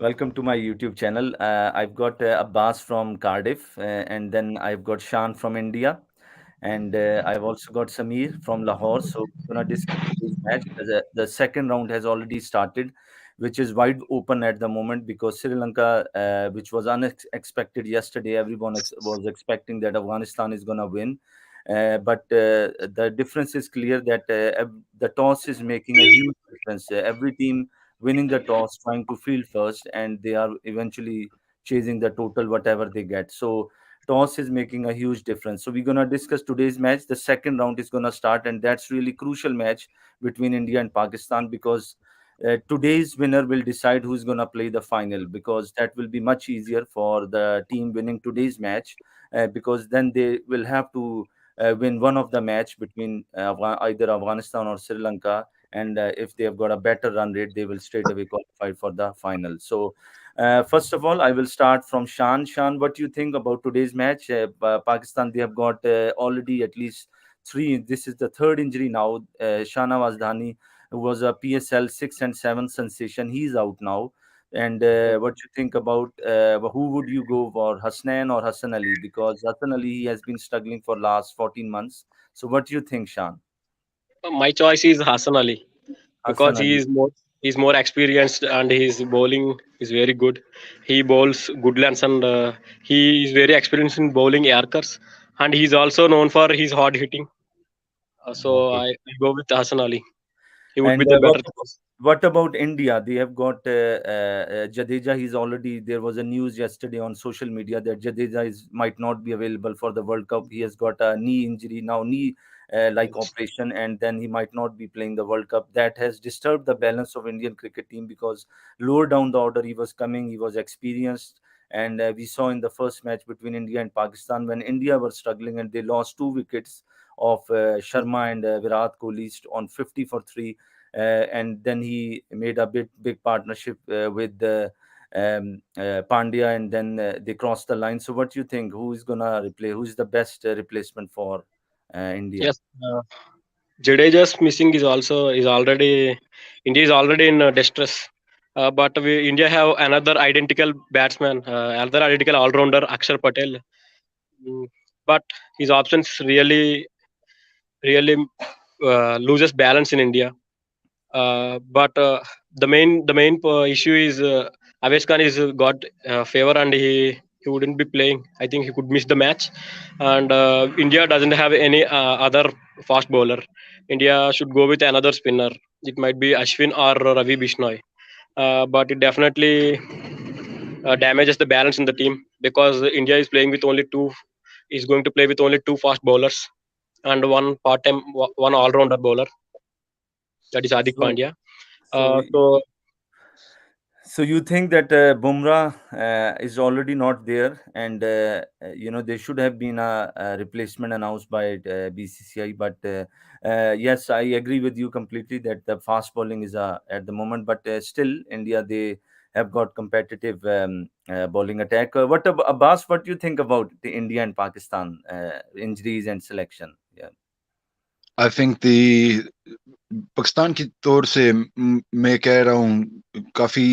Welcome to my YouTube channel. I've got Abbas from Cardiff, and then I've got Shan from India, and I've also got Samir from Lahore. So we're gonna discuss today's match. The second round has already started, which is wide open at the moment because Sri Lanka, which was unexpected yesterday, everyone was expecting that Afghanistan is gonna win. But the difference is clear that the toss is making a huge difference. Every team winning the toss, trying to field first, and they are eventually chasing the total whatever they get. So toss is making a huge difference. So we're gonna discuss today's match. The second round is gonna start, and that's really crucial match between India and Pakistan because today's winner will decide who's gonna play the final because that will be much easier for the team winning today's match because then they will have to win one of the match between either Afghanistan or Sri Lanka, and if they have got a better run rate, they will straight away qualify for the final. So, first of all, I will start from Shan. Shan, what do you think about today's match? Pakistan, they have got already at least three. This is the third injury now. Shana Wazdani, who was a PSL 6 and 7 sensation, he's out now. And what you think about who would you go for, Hasnain or Hassan Ali? Because Hassan Ali he has been struggling for last 14 months. So, what do you think, Shan? My choice is Hassan Ali because Hassan Ali. he's more experienced and his bowling is very good. He bowls good lengths and he is very experienced in bowling Yorkers, and he's also known for his hard hitting. So Okay. I go with Hassan Ali. He would be And the better choice. what about India? They have got Jadeja. He's already there was a news yesterday on social media that Jadeja is might not be available for the World Cup. He has got a knee injury now, knee like operation, and then he might not be playing the World Cup. That has disturbed the balance of Indian cricket team because lower down the order he was coming, he was experienced. And we saw in the first match between India and Pakistan when India were struggling and they lost 2 wickets of Sharma and Virat Kohli on 50 for 3, and then he made a big partnership with Pandya, and then they crossed the line. So, what do you think? Who is gonna replay? Who is the best replacement for India? Yes, Jadeja's missing is already India is already in distress. But India have another identical batsman, another identical all rounder Akshar Patel. Mm, but his options really loses balance in India. But the main issue is Avesh Khan is got favor and he wouldn't be playing. I think he could miss the match, and India doesn't have any other fast bowler. India should go with another spinner. It might be Ashwin or Ravi Bishnoi, but it definitely damages the balance in the team because India is playing with only two. Is going to play with only two fast bowlers and one part-time, one all-rounder bowler. That is Adik So, Pandya. so, So so you think that Bumrah is already not there, and there should have been a replacement announced by BCCI. But yes, I agree with you completely that the fast bowling is at the moment, but still India they have got competitive bowling attack. What about Abbas? What do you think about the India and Pakistan injuries and selection? Yeah. I think the Pakistan की तौर से मैं कह रहा हूँ काफी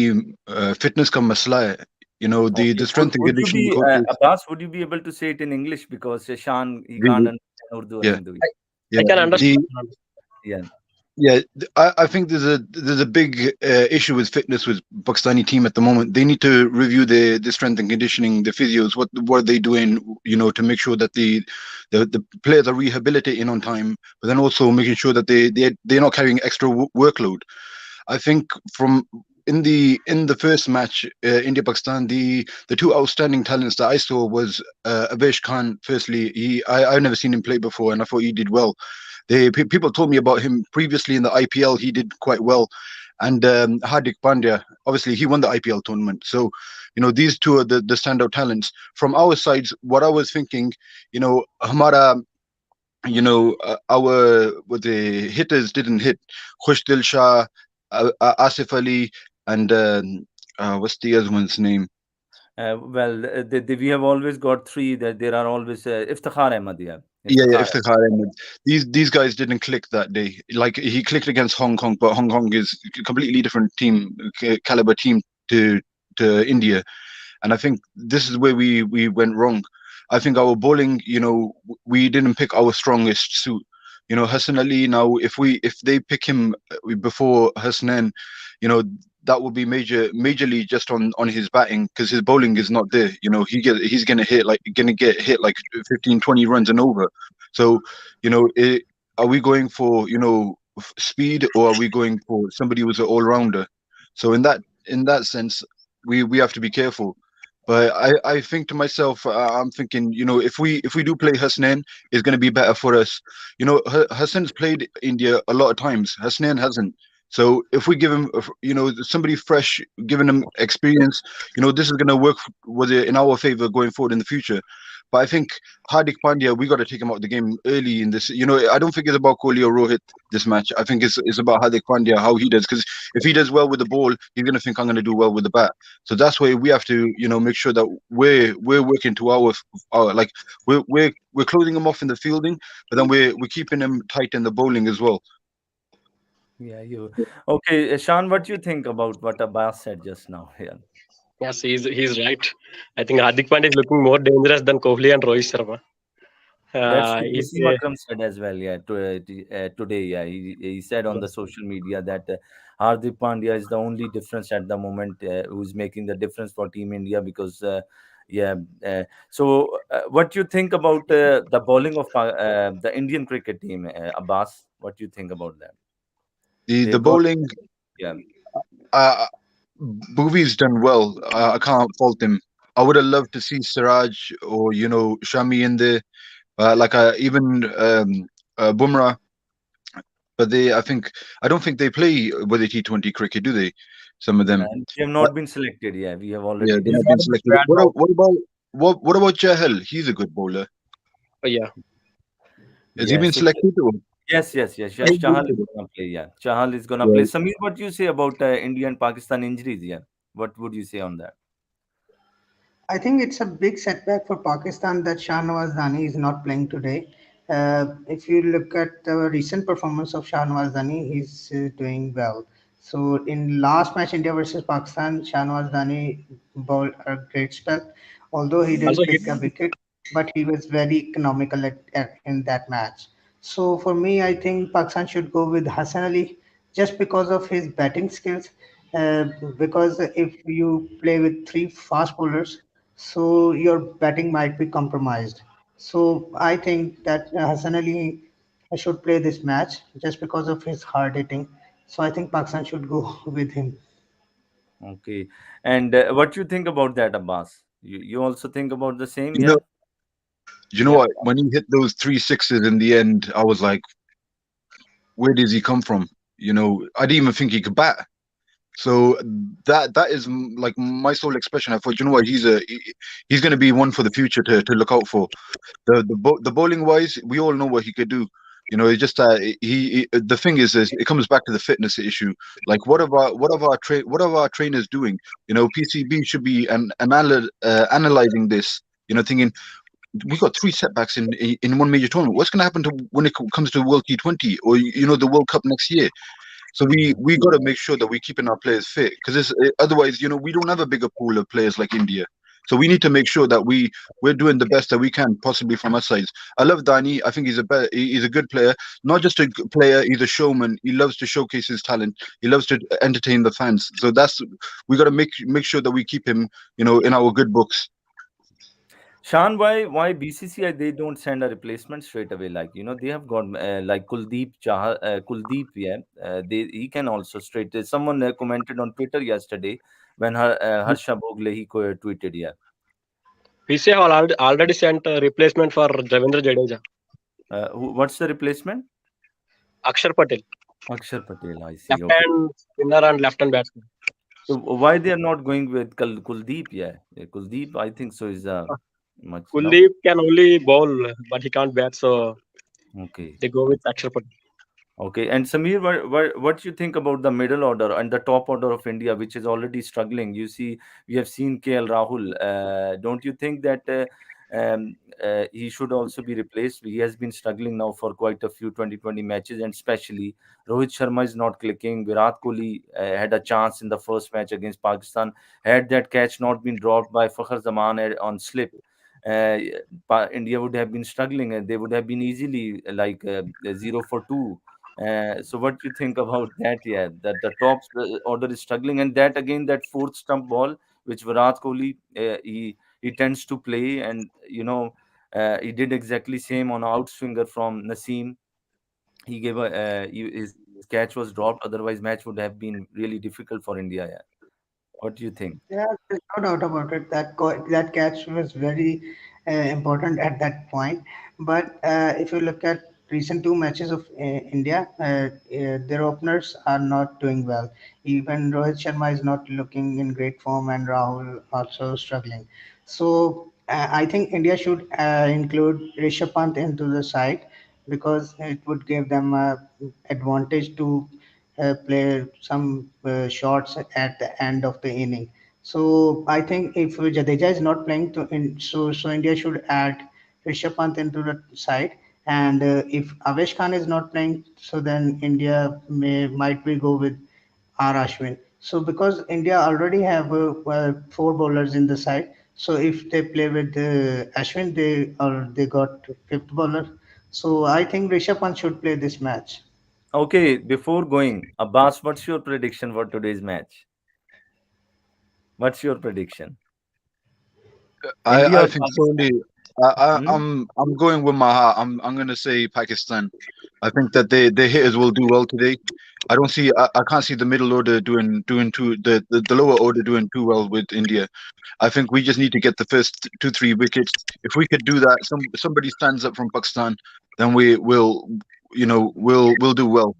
fitness का मसला है Okay. the strength and Would you conditioning be coaches. Abbas? Would you be able to say it in English because Shan he ji, can't ji, understand Urdu or yeah, Hindu. I yeah, can Please, the understand. yeah. yeah, I think there's a big issue with fitness with Pakistani team at the moment. They need to review the strength and conditioning, the physios, what are they doing, to make sure that the players are rehabilitating on time, but then also making sure that they're not carrying extra workload. I think from in the first match, India Pakistan, the two outstanding talents that I saw was Avesh Khan. Firstly, I've never seen him play before, and I thought he did well. People told me about him previously in the IPL. He did quite well, and Hardik Pandya. Obviously, he won the IPL tournament. So, these two are the standout talents. From our sides, what I was thinking, Hamara, our what the hitters didn't hit. Khushdil Shah, Asif Ali, and what's the other one's name? Well, we have always got three. That there are always Iftikhar Ahmed. Yeah, Yeah, Iftikhar. Iftikhar Ahmed. These guys didn't click that day. Like he clicked against Hong Kong, but Hong Kong is a completely different team, caliber team to India. And I think this is where we went wrong. I think our bowling, we didn't pick our strongest suit. Hassan Ali. Now, if they pick him before Hassanen, you know that would be majorly just on his batting, because his bowling is not there. He's gonna get hit like 15, 20 runs and over. So, are we going for speed, or are we going for somebody who's an all rounder? So in that sense, we have to be careful. But I think to myself, I'm thinking, if we do play Hasnain, it's going to be better for us. Hassan's played India a lot of times. Hasnain hasn't. So if we give him, somebody fresh, giving him experience, this is going to work with it in our favor going forward in the future. But I think Hardik Pandya, we got to take him out of the game early in this. I don't think it's about Kohli or Rohit this match. I think it's about Hardik Pandya, how he does. Because if he does well with the ball, he's going to think I'm going to do well with the bat. So that's why we have to, make sure that we're working to our like we're closing him off in the fielding, but then we're keeping him tight in the bowling as well. Yeah, you. Okay, Sean, what do you think about what Abbas said just now? Yeah, Yes, he's right. I think Hardik Pandya is looking more dangerous than Kohli and Rohit Sharma. that's what He's Wasim Akram said as well. Yeah, today, yeah, he said on the social media that Hardik Pandya is the only difference at the moment, who's making the difference for Team India because. Yeah. So, what do you think about the bowling of the Indian cricket team, Abbas? What do you think about that? The They've got, bowling, yeah. uh, Bhuvi's done well. I can't fault him. I would have loved to see Siraj or Shami in there, even Bumrah. But I don't think they play with the T20 cricket, do they? Some of them. And they have Uh, not been selected. Yeah, we have yeah, already they're he's not not being a discussed. selected. bad ball. What about Chahal? He's a good bowler. Yeah, Has he Yeah. been So selected? Or? yes. he's Chahal good. is gonna play. Yeah, Chahal is gonna play. Yeah. Samir, what do you say about India and Pakistan injuries? Yeah, what would you say on that? I think it's a big setback for Pakistan that Shahnawaz Dani is not playing today. If you look at the recent performance of Shahnawaz Dani, he's doing well. So in last match, India versus Pakistan, Shahnawaz Dani bowled a great spell. Although he Also, didn't pick a wicket, but he was very economical in that match. So for me, I think Pakistan should go with Hassan Ali just because of his batting skills. Uh, because if you play with three fast bowlers, so your batting might be compromised. So I think that Hassan Ali should play this match just because of his hard hitting. So I think Pakistan should go with him. Okay, and what do you think about that, Abbas? You also think about the same? You know, Yeah. you know yeah, what? When he hit those three sixes in the end, I was like, where does he come from? I didn't even think he could bat. So that is like my sole expression. I thought, what? He's going to be one for the future to look out for. The bowling wise, we all know what he could do. It's just that the thing is it comes back to the fitness issue. Like, what are our trainers doing? PCB should be analyzing this. Thinking we got three setbacks in one major tournament. What's going to happen to when it comes to World T20 or the World Cup next year? So we got to make sure that we're keeping our players fit, because otherwise, we don't have a bigger pool of players like India. So we need to make sure that we're doing the best that we can possibly from our sides. I love Dani. I think he's a good player, not just a player. He's a showman. He loves to showcase his talent. He loves to entertain the fans. So we got to make sure that we keep him, in our good books. Shan, why BCCI they don't send a replacement straight away? Like they have got like Kuldeep. Yeah, he can also straight. Someone commented on Twitter yesterday when Harsha Bogle tweeted. Yeah, PCA already sent a replacement for Ravindra Jadeja, what's the replacement? Akshar Patel, Akshar Patel. I see. left Okay. hand spinner and left hand batsman. So why they are not going with Kuldeep? Yeah, Kuldeep. I think so is much no. Kuldeep can only bowl, but he can't bat, so Okay. they go with Akshar Patel. Okay, and Samir, what do you think about the middle order and the top order of India, which is already struggling? You see, we have seen KL Rahul. Don't you think that he should also be replaced. He has been struggling now for quite a few 2020 matches, and especially Rohit Sharma is not clicking. Virat Kohli had a chance in the first match against Pakistan. Had that catch not been dropped by Fakhar Zaman on slip, uh, India would have been struggling, and they would have been easily 0 for 2. So what do you think about that? Yeah, that the top order is struggling, and that again, that fourth stump ball which Virat Kohli he tends to play, and he did exactly same on outswinger from Naseem. He gave his catch was dropped. Otherwise, match would have been really difficult for India. Yeah. What do you think? Yeah, there's no doubt about it. That catch was very important at that point. But if you look at recent two matches of India, their openers are not doing well. Even Rohit Sharma is not looking in great form, and Rahul also struggling. So I think India should include Rishabh Pant into the side because it would give them a advantage to play some shots at the end of the inning. So I think if Jadeja is not playing, so India should add Rishabh Pant into the side, and if Avesh Khan is not playing, so then India might be go with R Ashwin. So because India already have four bowlers in the side, so if they play with Ashwin, they got fifth bowler. So I think Rishabh Pant should play this match. Okay, before going, Abbas, what's your prediction for today's match? What's your prediction? India I or think Pakistan? solely. Hmm? I'm going with my heart. I'm gonna say Pakistan. I think that the hitters will do well today. I can't see the middle order doing too the lower order doing too well with India. I think we just need to get the first two three wickets. If we could do that, somebody stands up from Pakistan, then we will we'll do well.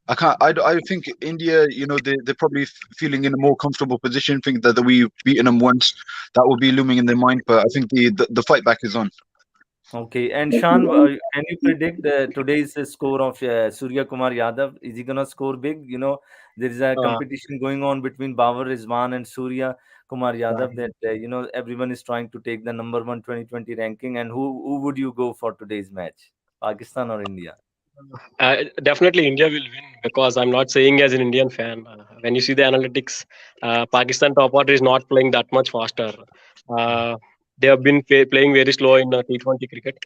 I can't. I think India, they're probably feeling in a more comfortable position, think that we've beaten them once. That will be looming in their mind. But I think the fight back is on. Okay, and Shan, can you predict today's score of Surya Kumar Yadav? Is he gonna score big? There is a Uh, competition going on between Babar Rizwan and Surya Kumar Yadav that everyone is trying to take the number one 2020 ranking. And who would you go for today's match? Pakistan or India? Definitely India will win because I'm not saying as an Indian fan. When you see the analytics, Pakistan top order is not playing that much faster. Uh, they have been playing very slow in T20 cricket.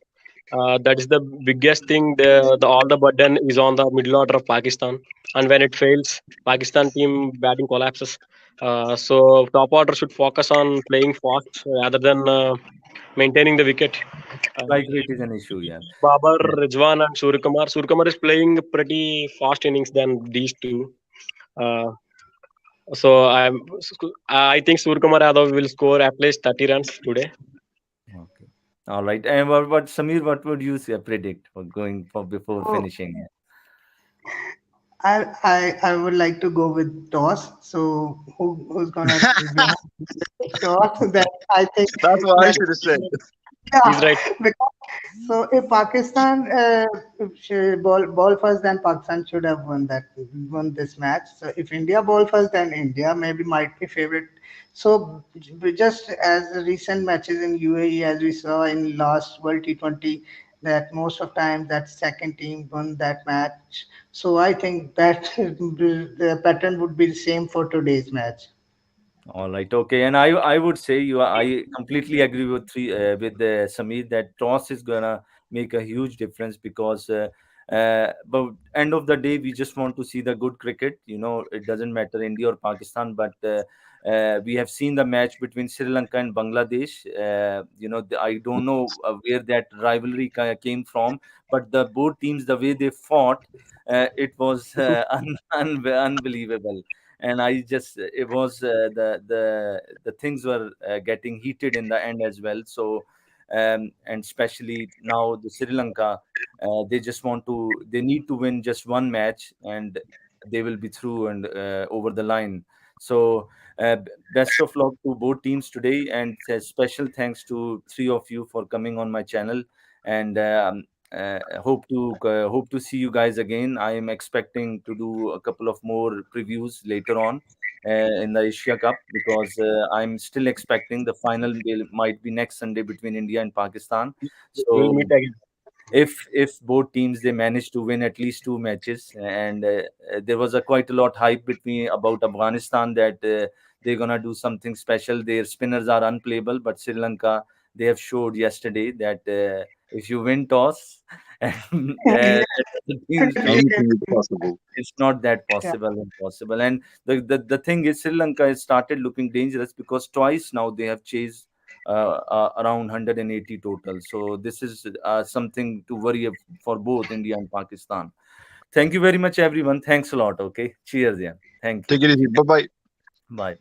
That is the biggest thing. The all the burden is on the middle order of Pakistan, and when it fails, Pakistan team batting collapses. So top order should focus on playing fast rather than maintaining the wicket. Uh, Strike rate is an issue, yeah. Babar, Yeah. Rizwan, and Suryakumar. Suryakumar is playing pretty fast innings than these two. Uh, I think Suryakumar Yadav will score at least 30 runs today. Okay. All right. And what Samir, what would you say, predict for going for before So finishing? I would like to go with toss. So who's gonna win the toss? That I think That's what I that should have said. yeah, He's right. because so if Pakistan should ball first, then Pakistan should have won this match. So if India ball first, then India maybe might be favorite. So just as the recent matches in UAE, as we saw in last World T20, that most of time that second team won that match. So I think that the pattern would be the same for today's match. All right, okay, and I would say I completely agree with Samir that toss is gonna make a huge difference because but end of the day we just want to see the good cricket. It doesn't matter India or Pakistan, but we have seen the match between Sri Lanka and Bangladesh. I don't know where that rivalry came from, but the both teams the way they fought, it was unbelievable. And I just it was the things were getting heated in the end as well. So and especially now the Sri Lanka, they need to win just one match and they will be through and over the line. So best of luck to both teams today, and special thanks to three of you for coming on my channel. And hope to see you guys again. I am expecting to do a couple of more previews later on. in the Asia Cup, because I'm still expecting the final might be next Sunday between India and Pakistan. We'll meet So again. if both teams they manage to win at least two matches, and there was a quite a lot hype between about Afghanistan that they're gonna do something special. Their spinners are unplayable, but Sri Lanka, they have showed yesterday that if you win toss and Yeah, the teams to, Anything is possible. it's not that yeah. possible impossible. And the thing is, Sri Lanka has started looking dangerous because twice now they have chased around 180 total. So this is something to worry for both India and Pakistan. Thank you very much, everyone. Thanks a lot. Okay, cheers. Yeah, thank you. Take it easy. Bye bye. Bye.